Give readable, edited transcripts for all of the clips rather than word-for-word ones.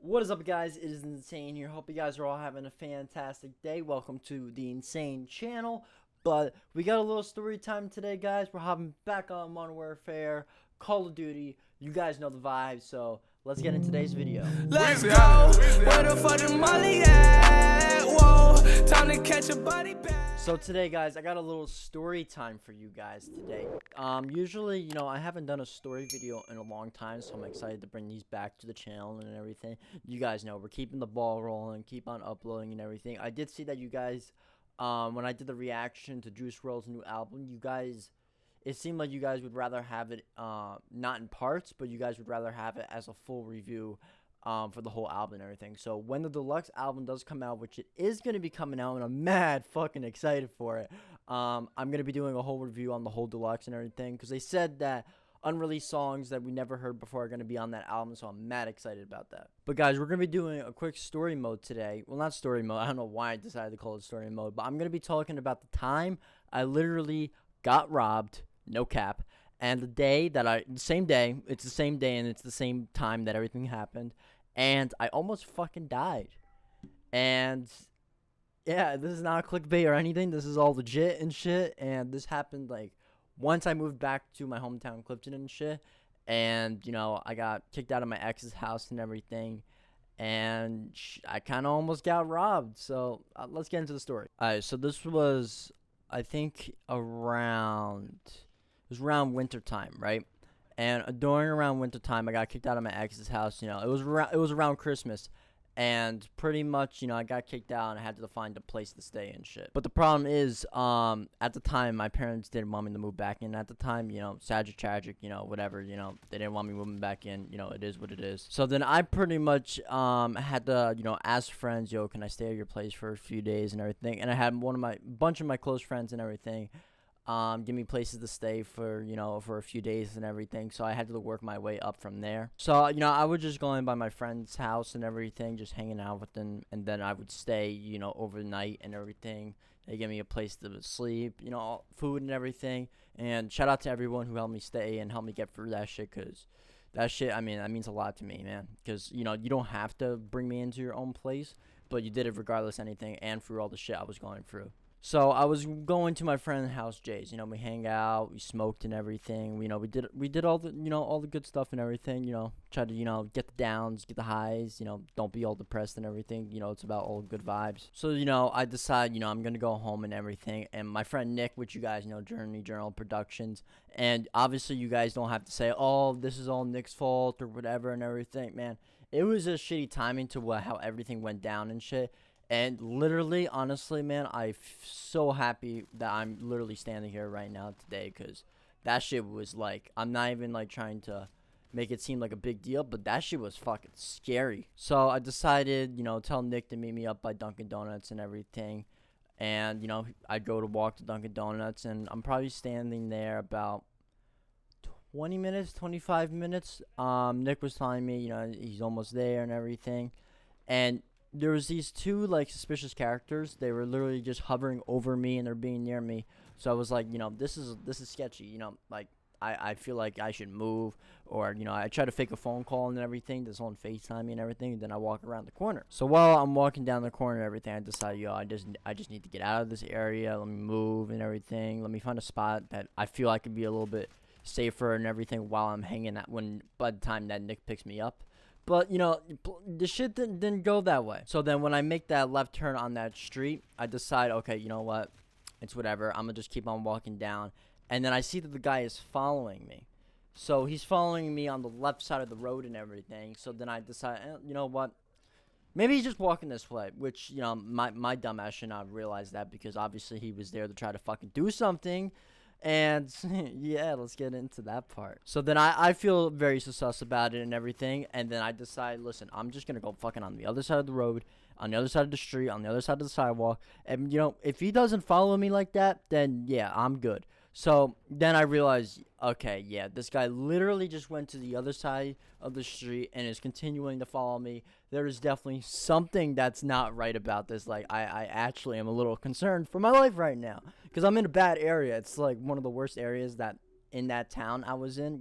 What is up, guys? It is Insane here. Hope you guys are all having a fantastic day. Welcome to the Insane channel. But we got a little story time today, guys. We're hopping back on Modern Warfare, Call of Duty. You guys know the vibes, so let's get into today's video. Let's go. Where the fuck the Molly at? Whoa, time to catch a body back. So today, guys, I got a little story time for you guys today. Usually, I haven't done a story video in a long time, so I'm excited to bring these back to the channel and everything. You guys know we're keeping the ball rolling, keep on uploading and everything. I did see that you guys, when I did the reaction to Juice WRLD's new album, it seemed like you guys would rather have it, not in parts, but you guys would rather have it as a full review for the whole album and everything. So when the deluxe album does come out, which it is going to be coming out, and I'm mad fucking excited for it, I'm going to be doing a whole review on the whole deluxe and everything, because they said that unreleased songs that we never heard before are going to be on that album, so I'm mad excited about that. But guys, we're going to be doing a quick story mode today. Well, not story mode, I don't know why I decided to call it story mode, but I'm going to be talking about the time I literally got robbed, no cap, and the day that it's the same day and it's the same time that everything happened, and I almost fucking died. And yeah, this is not clickbait or anything. This is all legit and shit. And this happened like once I moved back to my hometown, Clifton and shit. And I got kicked out of my ex's house and everything. And I kind of almost got robbed. So let's get into the story. Alright, so this was, I think, around winter time, right? And around winter time, I got kicked out of my ex's house. It was around Christmas, and pretty much, I got kicked out and I had to find a place to stay and shit. But the problem is, at the time, my parents didn't want me to move back in. At the time, sad or tragic, whatever, they didn't want me moving back in. It is what it is. So then I pretty much had to, ask friends, yo, can I stay at your place for a few days and everything? And I had bunch of my close friends and everything give me places to stay for a few days and everything. So I had to work my way up from there. So I would just go in by my friend's house and everything, just hanging out with them, and then I would stay overnight and everything. They gave me a place to sleep, food and everything. And shout out to everyone who helped me stay and helped me get through that shit, because that shit, that means a lot to me, man. Because you don't have to bring me into your own place, but you did it regardless of anything and through all the shit I was going through. So I was going to my friend's house, Jay's. We hang out, we smoked and everything. We did all the all the good stuff and everything. Try to get the downs, get the highs. Don't be all depressed and everything. It's about all good vibes. So I decide I'm gonna go home and everything. And my friend Nick, which you guys know, Journey Journal Productions, and obviously you guys don't have to say, oh, this is all Nick's fault or whatever and everything, man. It was a shitty timing to how everything went down and shit. And literally, honestly, man, I'm so happy that I'm literally standing here right now today, because that shit was like, I'm not even like trying to make it seem like a big deal, but that shit was fucking scary. So I decided, tell Nick to meet me up by Dunkin' Donuts and everything. And, I'd go to walk to Dunkin' Donuts, and I'm probably standing there about 20 minutes, 25 minutes. Nick was telling me, he's almost there and everything. And there was these two like suspicious characters. They were literally just hovering over me and they're being near me. So I was like, this is sketchy. Like I feel like I should move, or I try to fake a phone call and everything. There's on FaceTime me and everything. And then I walk around the corner. So while I'm walking down the corner and everything, I decide, I just need to get out of this area. Let me move and everything. Let me find a spot that I feel I could be a little bit safer and everything while I'm hanging out. By the time that Nick picks me up. But, the shit didn't go that way. So then when I make that left turn on that street, I decide, okay, you know what? It's whatever. I'm going to just keep on walking down. And then I see that the guy is following me. So he's following me on the left side of the road and everything. So then I decide, you know what? Maybe he's just walking this way, which, my dumb ass should not realize that, because obviously he was there to try to fucking do something. And yeah, let's get into that part. So then I feel very sus about it and everything. And then I decide, listen, I'm just going to go fucking on the other side of the road, on the other side of the street, on the other side of the sidewalk. And, if he doesn't follow me like that, then yeah, I'm good. So then I realized, okay, yeah, this guy literally just went to the other side of the street and is continuing to follow me. There is definitely something that's not right about this. Like, I actually am a little concerned for my life right now, because I'm in a bad area. It's like one of the worst areas that in that town I was in,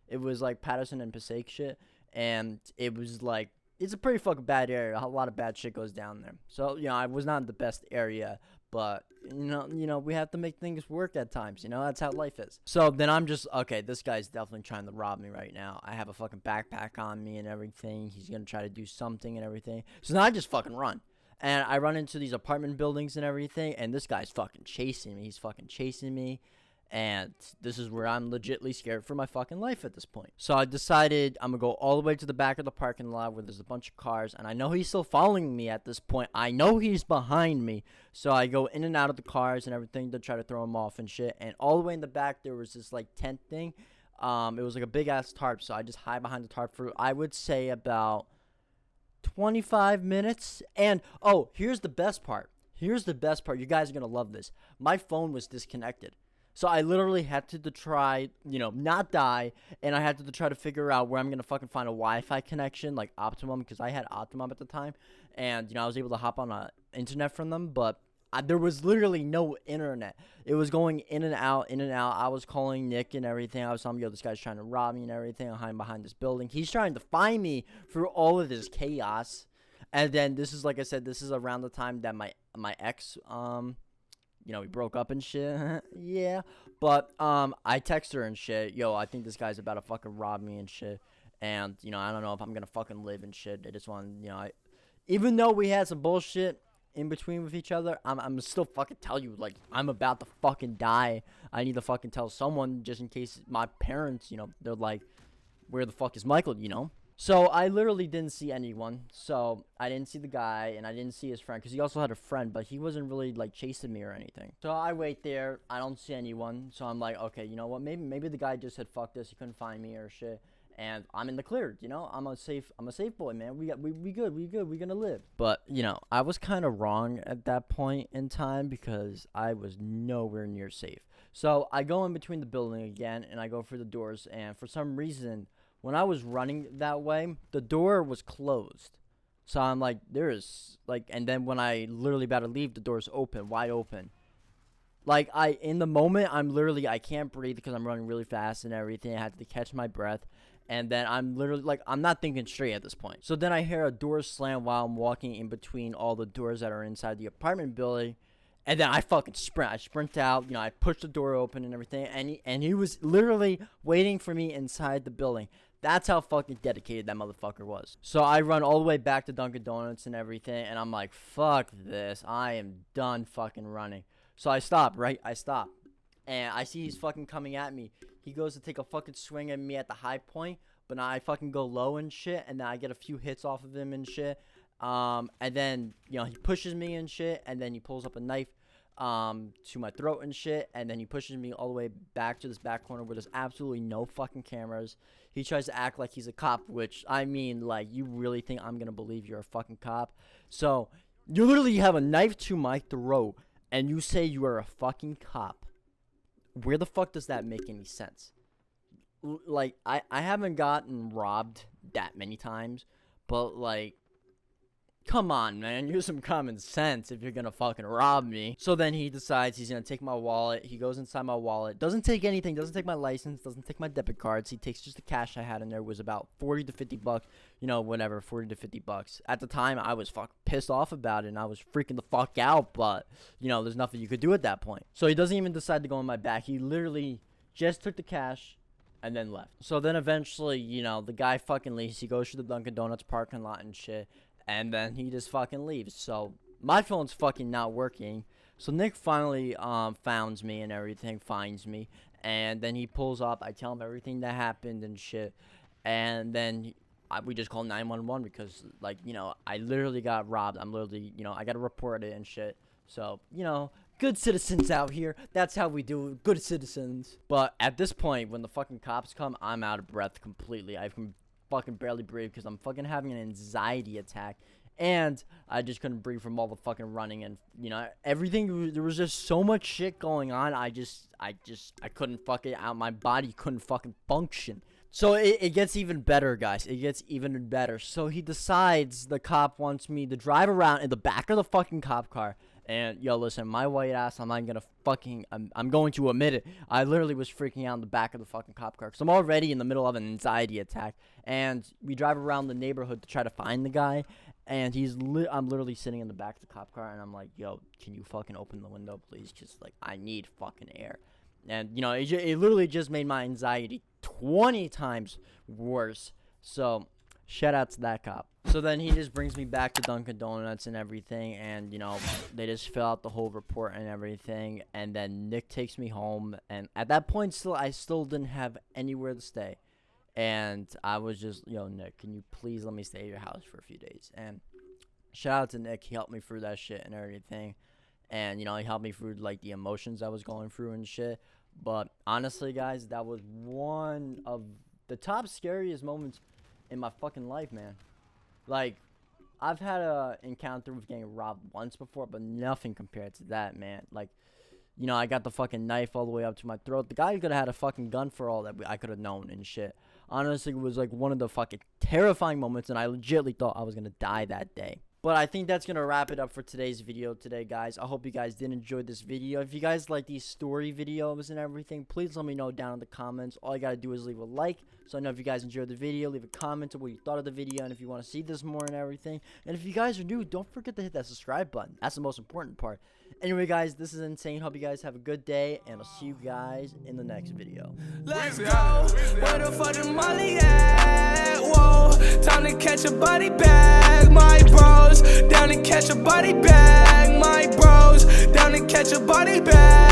it was like Patterson and Passaic shit. And it was like it's a pretty fucking bad area. A lot of bad shit goes down there. So, you know, I was not in the best area, but we have to make things work at times. You know, that's how life is. So then I'm just, okay, this guy's definitely trying to rob me right now. I have a fucking backpack on me and everything. He's gonna try to do something and everything. So now I just fucking run. And I run into these apartment buildings and everything, and this guy's fucking chasing me. He's fucking chasing me. And this is where I'm legitly scared for my fucking life at this point. So I decided I'm going to go all the way to the back of the parking lot where there's a bunch of cars. And I know he's still following me at this point. I know he's behind me. So I go in and out of the cars and everything to try to throw him off and shit. And all the way in the back, there was this, like, tent thing. It was like a big-ass tarp. So I just hide behind the tarp for, I would say, about 25 minutes. And, oh, here's the best part. Here's the best part. You guys are going to love this. My phone was disconnected. So I literally had to try, not die, and I had to try to figure out where I'm going to fucking find a Wi-Fi connection, like Optimum, because I had Optimum at the time, and, I was able to hop on a internet from them, but there was literally no internet. It was going in and out, in and out. I was calling Nick and everything. I was telling him, yo, this guy's trying to rob me and everything. I'm hiding behind this building. He's trying to find me through all of this chaos, and then this is, like I said, this is around the time that my ex, we broke up and shit. Yeah. But, I text her and shit. Yo, I think this guy's about to fucking rob me and shit. And, I don't know if I'm gonna fucking live and shit. I just want, even though we had some bullshit in between with each other, I'm still fucking tell you, like, I'm about to fucking die. I need to fucking tell someone just in case my parents, they're like, where the fuck is Michael, So I literally didn't see anyone. So I didn't see the guy, and I didn't see his friend, because he also had a friend, but he wasn't really like chasing me or anything. So I wait there. I don't see anyone. So I'm like, okay, you know what? Maybe the guy just said fuck this. He couldn't find me or shit, and I'm in the clear. I'm a safe boy, man. We good. We gonna live. But I was kind of wrong at that point in time because I was nowhere near safe. So I go in between the building again, and I go for the doors, and for some reason, when I was running that way, the door was closed. So I'm like, and then when I literally about to leave, the door's open, wide open. Like, in the moment, I can't breathe because I'm running really fast and everything. I had to catch my breath. And then I'm literally, like, I'm not thinking straight at this point. So then I hear a door slam while I'm walking in between all the doors that are inside the apartment building. And then I fucking sprint. I sprint out. I push the door open and everything. And he was literally waiting for me inside the building. That's how fucking dedicated that motherfucker was. So I run all the way back to Dunkin' Donuts and everything, and I'm like, fuck this. I am done fucking running. So I stop, right? I stop. And I see he's fucking coming at me. He goes to take a fucking swing at me at the high point, but now I fucking go low and shit, and then I get a few hits off of him and shit. And then, he pushes me and shit, and then he pulls up a knife to my throat and shit, and then he pushes me all the way back to this back corner where there's absolutely no fucking cameras. He tries to act like he's a cop, which, I mean, like, you really think I'm gonna believe you're a fucking cop? So, you literally have a knife to my throat, and you say you are a fucking cop. Where the fuck does that make any sense? Like, I haven't gotten robbed that many times, but, like, come on, man. Use some common sense if you're gonna fucking rob me. So then he decides he's gonna take my wallet. He goes inside my wallet. Doesn't take anything. Doesn't take my license. Doesn't take my debit cards. He takes just the cash I had in there. It was about 40 to 50 bucks. Whatever, 40 to 50 bucks. At the time, I was fucking pissed off about it, and I was freaking the fuck out. But, there's nothing you could do at that point. So he doesn't even decide to go in my back. He literally just took the cash and then left. So then eventually, the guy fucking leaves. He goes to the Dunkin' Donuts parking lot and shit. And then he just fucking leaves. So my phone's fucking not working. So Nick finally finds me and everything, finds me. And then he pulls up. I tell him everything that happened and shit. And then we just call 911 because, like, I literally got robbed. I'm literally, I got to report it and shit. So, good citizens out here. That's how we do it. Good citizens. But at this point, when the fucking cops come, I'm out of breath completely. I can fucking barely breathe because I'm fucking having an anxiety attack, and I just couldn't breathe from all the fucking running, and everything. There was just so much shit going on. I couldn't fucking out. My body couldn't fucking function. So it gets even better, guys. It gets even better. So he decides the cop wants me to drive around in the back of the fucking cop car And yo, listen, my white ass, I'm not gonna fucking, I'm going to admit it. I literally was freaking out in the back of the fucking cop car because I'm already in the middle of an anxiety attack. And we drive around the neighborhood to try to find the guy. And I'm literally sitting in the back of the cop car, and I'm like, yo, can you fucking open the window, please? Because, like, I need fucking air. And, you know, it literally just made my anxiety 20 times worse. So, shout out to that cop. So then he just brings me back to Dunkin' Donuts and everything, and, you know, they just fill out the whole report and everything, and then Nick takes me home, and at that point, I still didn't have anywhere to stay, and I was just, yo, Nick, can you please let me stay at your house for a few days? And shout out to Nick, he helped me through that shit and everything, and, you know, he helped me through, like, the emotions I was going through and shit, but honestly, guys, that was one of the top scariest moments in my fucking life, man. Like, I've had a encounter with getting robbed once before, but nothing compared to that, man. Like, you know, I got the fucking knife all the way up to my throat. The guy could have had a fucking gun for all that I could have known and shit. Honestly, it was like one of the fucking terrifying moments, and I legitimately thought I was gonna die that day. But I think that's going to wrap it up for today's video today, guys. I hope you guys did enjoy this video. If you guys like these story videos and everything, please let me know down in the comments. All you got to do is leave a like. So I know if you guys enjoyed the video, leave a comment of what you thought of the video and if you want to see this more and everything. And if you guys are new, don't forget to hit that subscribe button. That's the most important part. Anyway, guys, this is insane. Hope you guys have a good day, and I'll see you guys in the next video. Let's go. Where the fuck the Molly at? Whoa, time to catch a body bag, my bros. Down to catch a body bag, my bros. Down to catch a body bag.